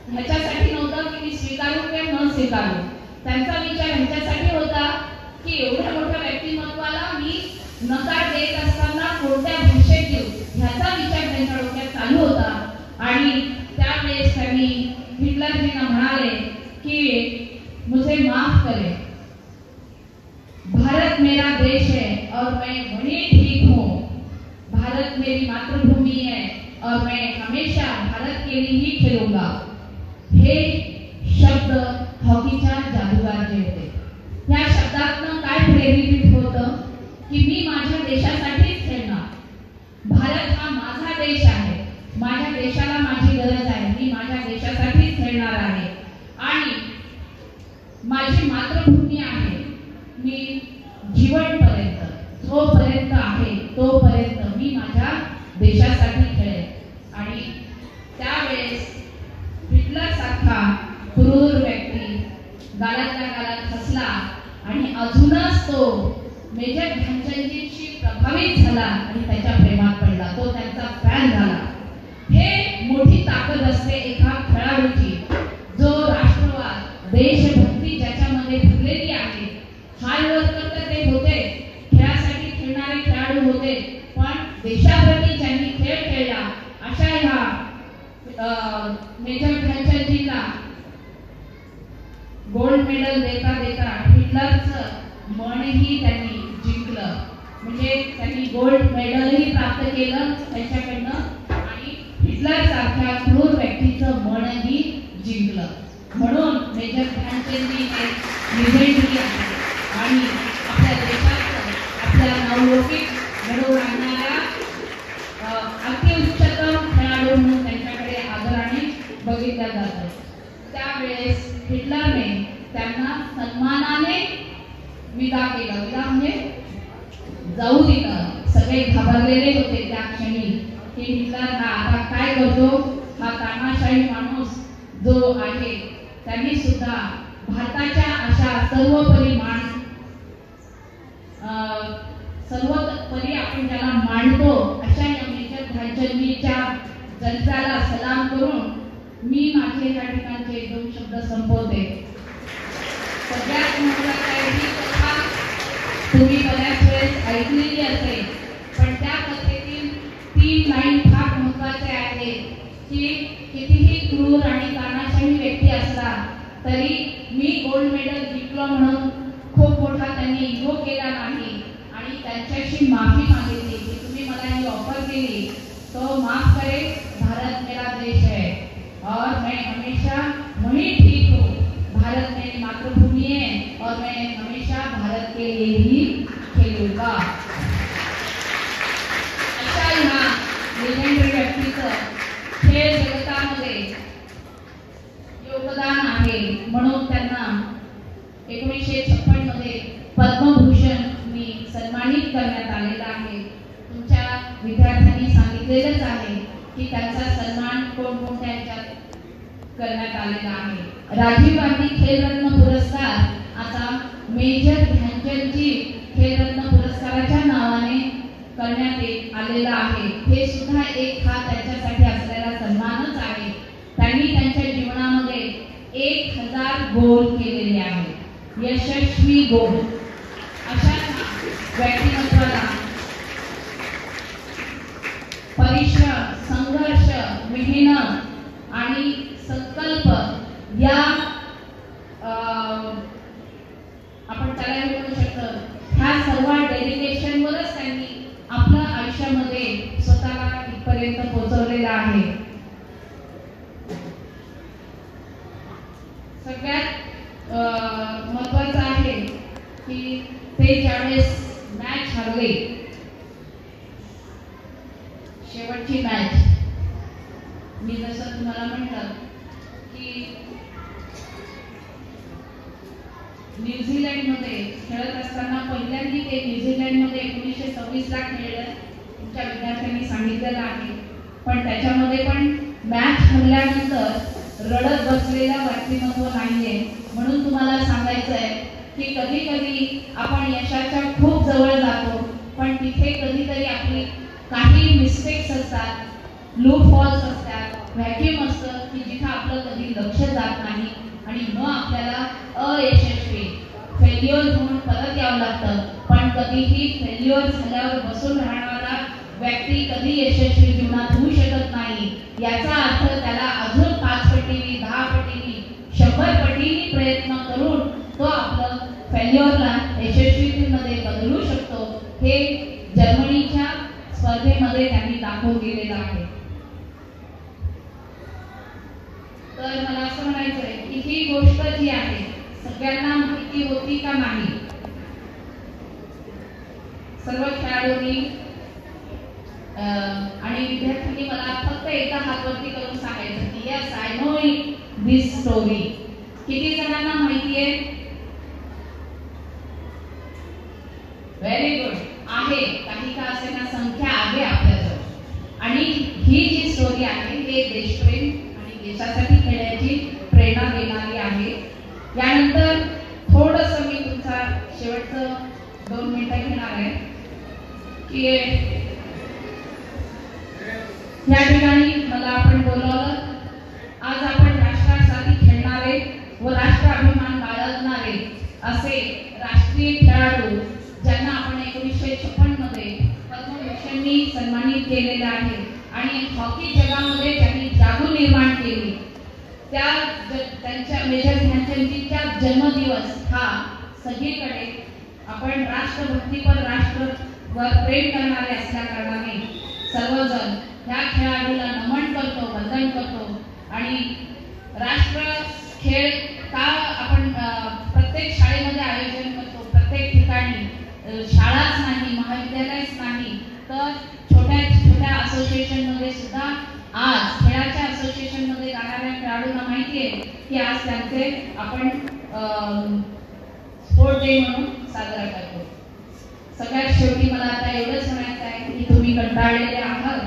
ह्याच्यासाठी नव्हता की मी स्वीकारू किंवा न स्वीकारू. त्यांचा विचार ह्याच्यासाठी होता की एवढ्या मोठ्या व्यक्तिमत्वाला मी नकार देत असताना कोणत्या भाषेत देऊ, ह्याचा विचार त्यांच्या डोक्यात चालू होता. आणि त्यावेळेस त्यांनी हिटलरजींना म्हणाले की मुझे माफ करें, भारत मेरा देश है और मैं वहीं ठीक हूँ. भारत मेरी मातृभूमि है और मैं हमेशा भारत के लिए ही खेलूंगा. हे शब्द हॉकीच्या जादूगार जे होते, या शब्दातनं काय प्रेरित होतं की मी माझ्या देशासाठीच खेळणार. भारत हा माझा देश आहे, माझ्या देशाला माझी गरज आहे, मी माझ्या देशासाठीच खेळणार आहे. आणि माझी मातृभूमी आहे, मी जीवनपर्यंत जोपर्यंत आहे तोपर्यंत मी माझ्या देशासाठी खेळेन. आणि त्यावेळेस हिटलर सारखा क्रूर व्यक्ती गालातल्या गालात हसला आणि अजूनच तो मेजर ध्यानचंदजींशी प्रभावित झाला आणि त्याच्या प्रेमात पडला, तो त्यांचा फॅन झाला. हे मोठी ताकद असते एका खेळाडूची, जो राष्ट्रवाद, देशभक्ती ज्याच्यामध्ये भरलेली आहे. हार्ड वर्कर तर ते होते, खेळासाठी खेळणारे खेळाडू होते, पण देशाप्रती ज्यांनी खेळ खेळला अशा ह्या मेजर ध्यानचंदजींना गोल्ड मेडल देता देता हिटलरचं मनही त्यांनी जिंकलं. म्हणजे त्यांनी गोल्ड मेडलही प्राप्त केलं त्यांच्याकडनं आणि हिटलर सारख्या क्रूर व्यक्तीचं मनही जिंकलं. म्हणून मेजर ध्यानचंदजी हे लेजेंडरी आहे आणि आपल्या देशाचं, आपल्या नवलौकिक घडवून आणणाऱ्या अतिउच्चतम खेळाडू म्हणून त्यांच्याकडे आदराने बघितलं जातं. त्यावेळेस हिटलरने त्यांना सन्मानाने विदा केलं. विदा म्हणजे जाऊ दिलं. सगळे घाबरलेले होते त्या क्षणी की हिटलर हा आता काय करतो, हा तानाशाही माणूस जो आहे त्यांनी सुद्धा भारताच्या अशा सर्वोपरी आपण ज्याला मांडतो अशा या मेजर ध्यानचंदजींच्या जन्माला सलाम करून मी माझे या ठिकाणचे 2 शब्द संपवते. सगळ्यात महत्त्वाचं आहे ही कथा तुम्ही बऱ्याच वेळेस ऐकलेली असेल, पण त्या कथेतील 3 लाईन फार महत्त्वाच्या आहेत की कितीही क्रूर आणि तानाशाही व्यक्ती असला तरी मी गोल्ड मेडल जिंकलो म्हणून खूप मोठा त्यांनी इगो केला नाही आणि त्यांच्याशी माफी मागितली की तुम्ही मला ही ऑफर केली तो माफ करे, भारत मेरा देश है और मैं हमेशा वहीं ठीक हूँ. भारत मेरी मातृभूमि है और मैं हमेशा भारत के लिए ही खेलूंगा. अशा ह्या लेजेंडरी व्यक्तीचं खेळ जगतामध्ये योगदान आहे. म्हणून त्यांना 1956 मध्ये पद्मभूषण सन्मानित करण्यात आलेला आहे. तुमच्या विद्यार्थ्यांनी सांगितलेलंच आहे की त्यांचा सन्मान कोणकोणत्या ह्याच्यात करण्यात आलेला आहे. राजीव गांधी खेलरत्न पुरस्कार आता मेजर ध्यानचंदजी खेलरत्न पुरस्काराच्या नावाने करण्यात आलेला आहे. हे सुद्धा एक हा त्यांच्यासाठी असलेला सन्मानच आहे. त्यांनी त्यांच्या जीवनामध्ये 1000 गोल केलेले आहेत, यशस्वी गोल. अशा व्यक्तिमत्वाला परिश्रम, संघर्ष, मेहनत आणि संकल्प या आपण त्याला म्हणू शकतो, ह्या सर्व डेडिकेशनवरच त्यांनी आपल्या आयुष्यामध्ये स्वतःला इथपर्यंत पोहोचवलेला आहे. सगळ्यात महत्वाचं आहे की ते ज्यावेळेस मॅच हरले, शेवटची मॅच, मी जसं तुम्हाला म्हटलं की न्यूझीलंडमध्ये खेळत असताना पहिल्यांदा ते न्यूझीलंडमध्ये 1926ला खेळलं, तुमच्या विद्यार्थ्यांनी सांगितलेलं आहे. पण त्याच्यामध्ये पण मॅच हरल्यानंतर रडत बसलेलं व्यक्तिमत्व नाहीये. म्हणून तुम्हाला सांगायचं आहे की कधी कधी आपण यशाच्या खूप जवळ जातो, पण तिथे कधीतरी आपली काही मिस्टेक्स असतात, लूप फॉल्स असतात, व्हॅक्यूम असतं की जिथं आपलं कधी लक्ष जात नाही आणि मग आपल्याला अयशस्वी फेल्युअर म्हणून परत यावं लागतं. पण कधीही फेल्युअर झाल्यावर बसून राहणारा व्यक्ती कधी यशस्वी जीवनात होऊ शकत नाही. याचा अर्थ त्याला अजून 5 पटीने, 10 पटीने, 100 पटीने प्रयत्न करून तो आपलं फेल्युअरला यशस्वीतेमध्ये बदलू शकतो. हे जर्मनीच्या स्पर्धेमध्ये त्यांनी दाखवून दिलेलं आहे. तर मला असं म्हणायचं आहे की ही गोष्ट जी आहे सगळ्यांना माहिती होती का नाही? सर्व खेळाडूंनी आणि विद्यार्थ्यांनी मला फक्त एकदा हातवरती करून सांगायचं की yes I know this story. किती जणांना माहिती आहे? Very good. आहे, काही का असेना संख्या आहे आपल्याजवळ. आणि ही जी स्टोरी आहे हे देशप्रेम आणि देशासाठी खेळण्याची प्रेरणा देणारी आहे. यानंतर थोडंसं मी तुमचा शेवटचं 2 मिनिटं घेणार आहे की या ठिकाणी मला आपण बोलवलं. आज आपण राष्ट्रासाठी खेळणारे व राष्ट्राभिमान बाळगणारे असे राष्ट्रीय खेळाडू ज्यांना आपण 1956 मध्ये पद्मभूषणनी सन्मानित केलेले आहे आणि हॉकी जगामध्ये त्यांनी जादू निर्माण केली, त्यांच्या मेजर ध्यानचंदजींचा जन्मदिवस हा सगळीकडे आपण राष्ट्रभक्तीपर, राष्ट्रवर प्रेम करणारे असल्या कारणाने सर्वजण ह्या खेळाडूला नमन करतो, वंदन करतो. आणि राष्ट्र खेळ का आपण प्रत्येक शाळेमध्ये आयोजन करतो, प्रत्येक ठिकाणी, शाळाच नाही, महाविद्यालयच नाही, तर छोट्या छोट्या असोसिएशनमध्ये सुद्धा आज खेळाच्या असोसिएशनमध्ये जाणाऱ्या खेळाडूंना माहिती आहे की आज त्यांचे आपण स्पोर्ट डे म्हणून साजरा करतो. सगळ्यात शेवटी मला आता एवढंच म्हणायचं आहे की तुम्ही कंटाळलेले आहात,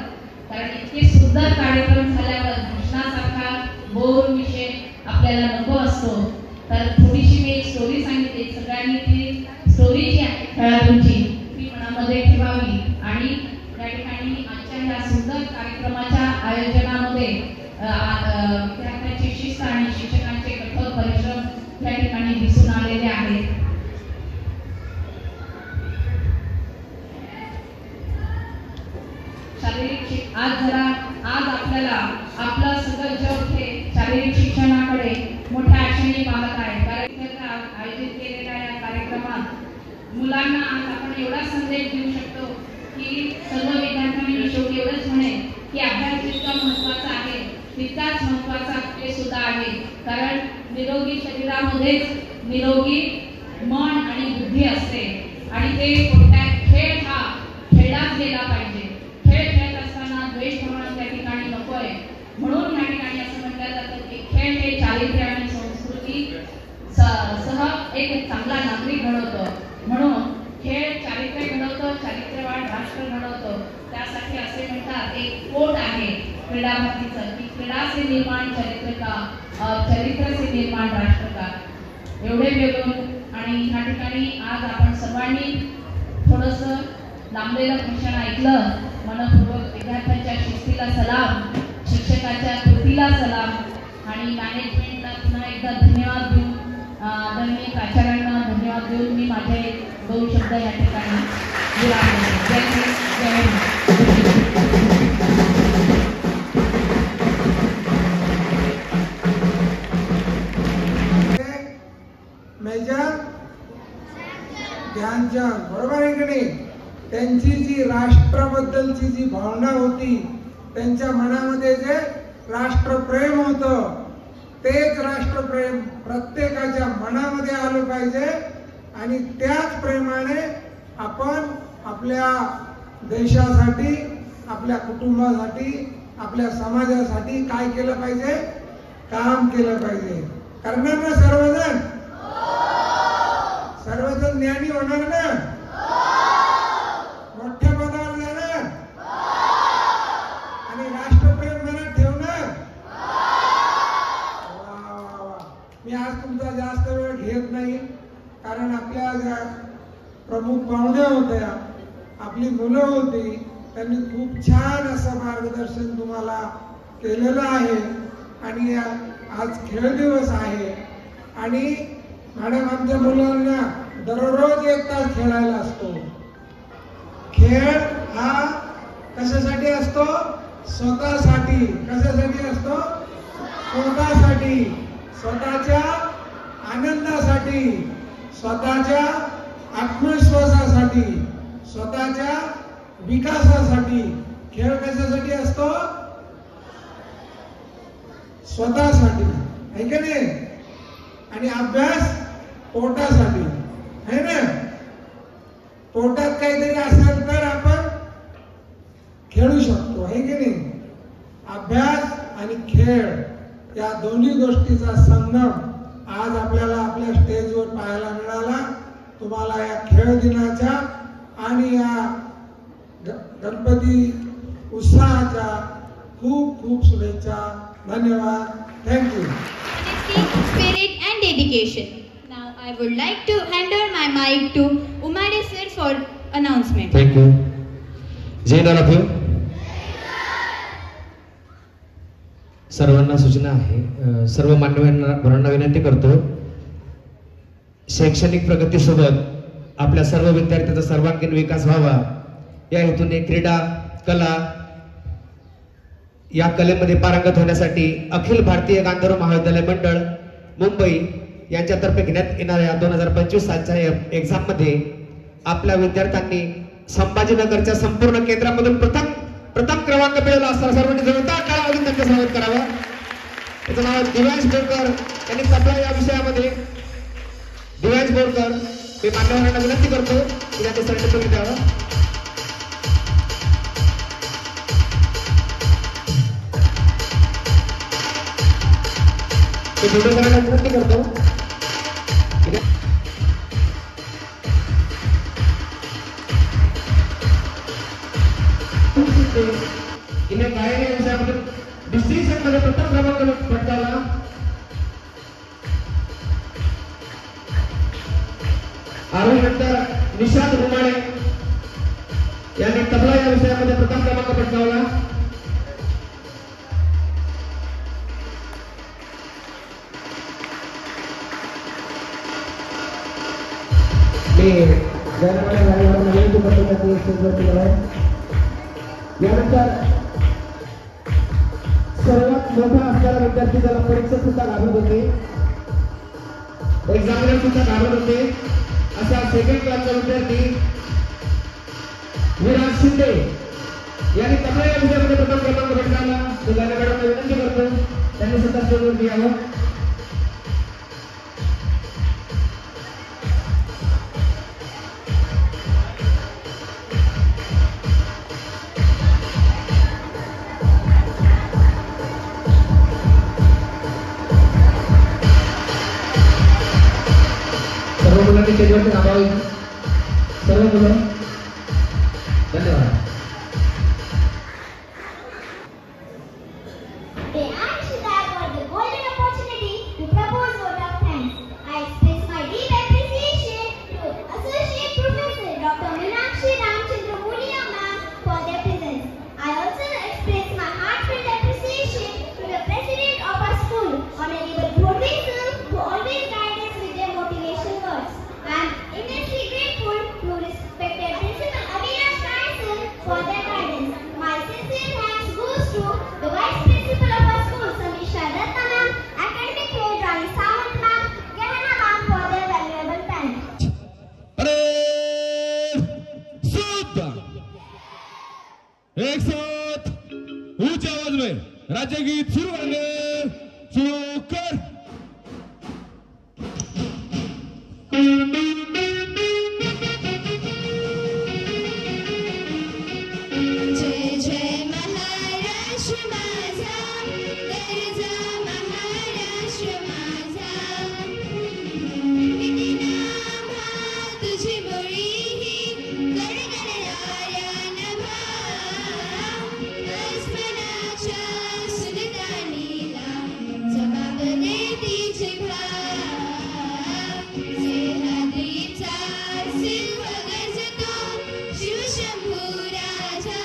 कारण इतके सुंदर कार्यक्रम झाल्यावर भाषणासारखा बोर विषय आपल्याला नको असतो. तर थोडीशी मी एक स्टोरी सांगितली, सगळ्यांनी ती स्टोरी जी आहे खेळाडूंची ती मनामध्ये ठेवावी. आणि या ठिकाणी आजच्या ह्या सुंदर कार्यक्रमाच्या आयोजनामध्ये विद्यार्थ्यांची शिस्त आणि शिक्षकांचे कठोर परिश्रम या ठिकाणी दिसून आलेले आहेत. शारीरिक आज आपल्याला आपलं सगळं जग हे शारीरिक शिक्षणाकडे मोठ्या आशेने पाहत आहे. कारण आयोजित केलेल्या या कार्यक्रमात मुलांना आज आपण एवढा संदेश देऊ शकतो की सर्व विद्यार्थ्यांनी मी शेवटी एवढंच म्हणेन की अभ्यास जितका महत्त्वाचा आहे तितकाच महत्त्वाचा खेळ सुद्धा आहे. कारण निरोगी शरीरामध्येच निरोगी मन आणि बुद्धी असते आणि ते कोणत्या खेळ हा खेळलाच गेला पाहिजे. खेळ खेळत असताना द्वेष भावना त्या ठिकाणी नको आहे. म्हणून या ठिकाणी असं म्हटलं जातं की खेळ हे चारित्र्य आणि संस्कृती सह एक चांगला नागरिक घडवतो. म्हणून खेळ चारित्र्य घडवतो, चारित्र्यवान राष्ट्र घडवतो. त्यासाठी एक कोट आहे क्रीडा भारतीचं की क्रीडा से निर्माण चरित्र से निर्माण राष्ट्र का. एवढे बोलून आणि ह्या ठिकाणी आज आपण सर्वांनी थोडंसं लांबलेलं भाषण ऐकलं. मनपूर्वक विद्यार्थ्यांच्या शिस्तीला सलाम, शिक्षकाच्या कृतीला सलाम आणि मॅनेजमेंटला पुन्हा एकदा धन्यवाद देऊन आदरणीय प्राचार्यांना धन्यवाद देऊन मी माझे 2 शब्द या ठिकाणी विराम देतो. जय हिंद, जय हिंद. मेजर ध्यानचंद, बरोबर आहे की नाही? त्यांची जी राष्ट्राबद्दलची जी भावना होती, त्यांच्या मनामध्ये जे राष्ट्रप्रेम होतं, तेच राष्ट्रप्रेम प्रत्येकाच्या मनामध्ये आलं पाहिजे आणि त्याच प्रेमाने आपण आपल्या देशासाठी, आपल्या कुटुंबासाठी, आपल्या समाजासाठी काय केलं पाहिजे? काम केलं पाहिजे. करणार ना सर्वजण? सर्वजण ज्ञानी होणार ना? मोठ्या पदावर जाणार आणि राष्ट्रप्रेम मनात ठेवणार. मी आज तुमचा जास्त वेळ घेत नाही, कारण आपल्या ज्या प्रमुख पाहुण्या होत्या, आपली मुलं होती, त्यांनी खूप छान असं मार्गदर्शन तुम्हाला केलेलं आहे. आणि आज खेळ दिवस आहे आणि मॅडम आमच्या मुलांना दररोज 1 तास खेळायला असतो. खेळ हा कशासाठी असतो? स्वतःसाठी. कशासाठी असतो? स्वतःसाठी, स्वतःच्या आनंदासाठी, स्वतःच्या आत्मविश्वासासाठी, स्वतःच्या विकासासाठी. खेळ कशासाठी असतो? स्वतःसाठी, आहे का नाही? आणि अभ्यास पोटासाठी, आहे ना? पोटात काहीतरी असेल तर आपण खेळू शकतो, आहे की नाही? अभ्यास आणि खेळ या दोन्ही गोष्टीचा संगम आज आपल्याला आपल्या स्टेजवर पाहायला मिळाला. तुम्हाला या खेळ दिनाच्या आणि या गणपती उत्सवाच्या खूप खूप शुभेच्छा. धन्यवाद. Thank you. Spirit and dedication. Now I would like to hand over my mic to Umade sir for announcement. Thank you. जय all of you. सर्वांना सूचना आहे, सर्व मान्यवरांना विनंती करतो, शैक्षणिक प्रगतीसोबत आपल्या सर्व विद्यार्थ्यांचा सर्वांगीण विकास व्हावा या हेतूने क्रीडा, कला या कलेमध्ये पारंगत होण्यासाठी अखिल भारतीय गांधर्व महाविद्यालय मंडळ मुंबई यांच्यातर्फे घेण्यात येणाऱ्या 2025 सालच्या एक्झाम मध्ये आपल्या विद्यार्थ्यांनी संभाजीनगरच्या संपूर्ण केंद्रामधून प्रथम क्रमांक मिळवला असताना सर्वांनी जोरदार टाळ्या त्यांचं स्वागत करावं. त्याचं नाव दिव्यांश बोरकर, त्यांनी तबला या विषयामध्ये. दिव्यांश बोरकर, मी मान्यवरांना विनंती करतो की त्यांचे सर्टिफिकेट द्यावं. ते व्हिडिओ करायला विनंती करतो. इने गायन या विषयामध्ये डिस्टिंक्शन मध्ये प्रथम क्रमांक पटकावला. आरोग्यनंतर निशांत रुमाळे यांनी तबला या विषयामध्ये प्रथम क्रमांक पटकावला. मी विनंती करतो स्टेजवरती यानंतर सर्वात मोठा असणारा विद्यार्थी ज्याला परीक्षा सुद्धा घाबरत होते, एक्झामिनर सुद्धा घाबरत होते, असा 2nd क्लासचा विद्यार्थी विराज शिंदे यांनी तबला या विषयामध्ये प्रथम क्रमांक पटकावला. सुधाने मॅडमला विनंती करतो त्यांनी सुद्धा स्टेजवरती यावं. स्टेजवरती थांबावी सर्व मुलं. धन्यवाद. एक साथ ऊंचे आवाज में राज्य गीत शुरू करेंगे। शुरू कर। जय जय महाराष्ट्र माझा, गरजा महाराष्ट्र माझा, किती नामा तुझी मुळी ही गणगणणाऱ्या नभा, अस्मनाच्या सुलतानीला जबाब देती जिव्हा, सेनाद्रीचा सिंह गरजतो शिवशंभू राजा,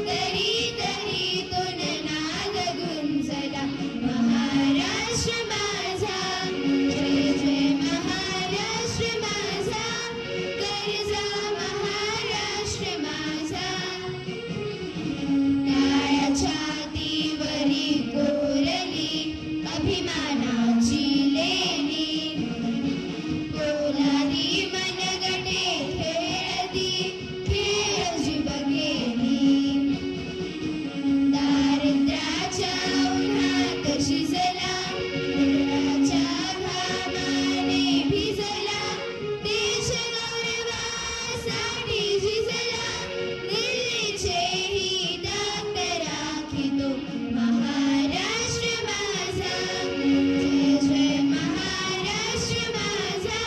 तरी तरी तुन नाद गुंजला महाराष्ट्र माझा, जय जय महाराष्ट्र माझा, गरजा महाराष्ट्र माझा, काळ्या छातीवरी कोरली अभिमानाची लेणी, पोलादी मनगटे खेळती खेळ जीवघेणी, दारिद्र्याच्या उन्हात शिजला, धुराच्या घामाने भिजला, देश गौरवासाठी झिजला, दिल्लीचे हित राखितो महाराष्ट्र माझा, जय जय महाराष्ट्र माझा,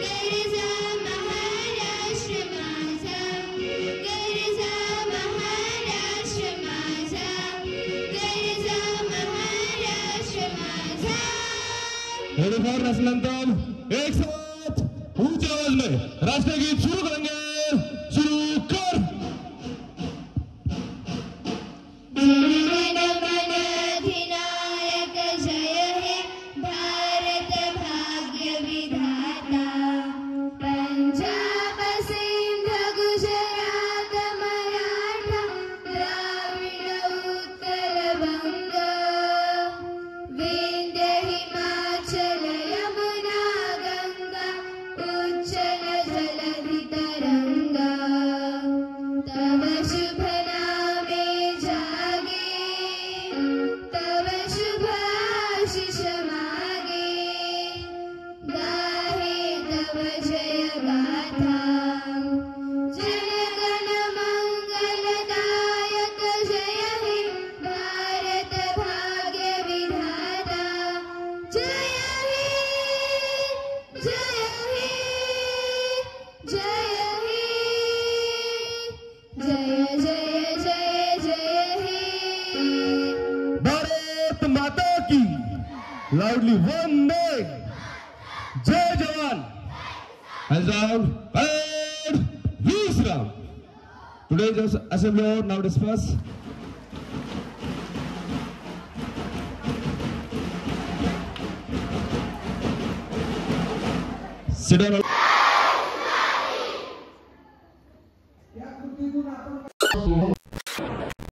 गरजा महाराष्ट्र माझा, गरजा महाराष्ट्र माझा, गरजा महाराष्ट्र माझा. हेडफोन नसल्यानंतर एक साथ ऊंचे आवाज में राष्ट्रगीत शुरू करेंगे। शुरू कर। जनगण मन अधिनायक जय हे भारत भाग्य विधाता, पंजाब सिंध गुजरात मराठा द्राविड उत्तर बंग, विंध्य हिमाचल यमुना गंगा उच्चल जलधि तरंगा, तव शुभ नामे जागे, तव शुभ आशीष मागे, गाहे तव जय गाथा, जनगण मंगलदायक जय हे भारत भाग्य विधाता, जय हे जय हे जय हे, जय जय जय जय हे. भारत माता की लाउडली वंदे। जय जवान। Hands down and Visram. Today's assembly now disperse. Sit down.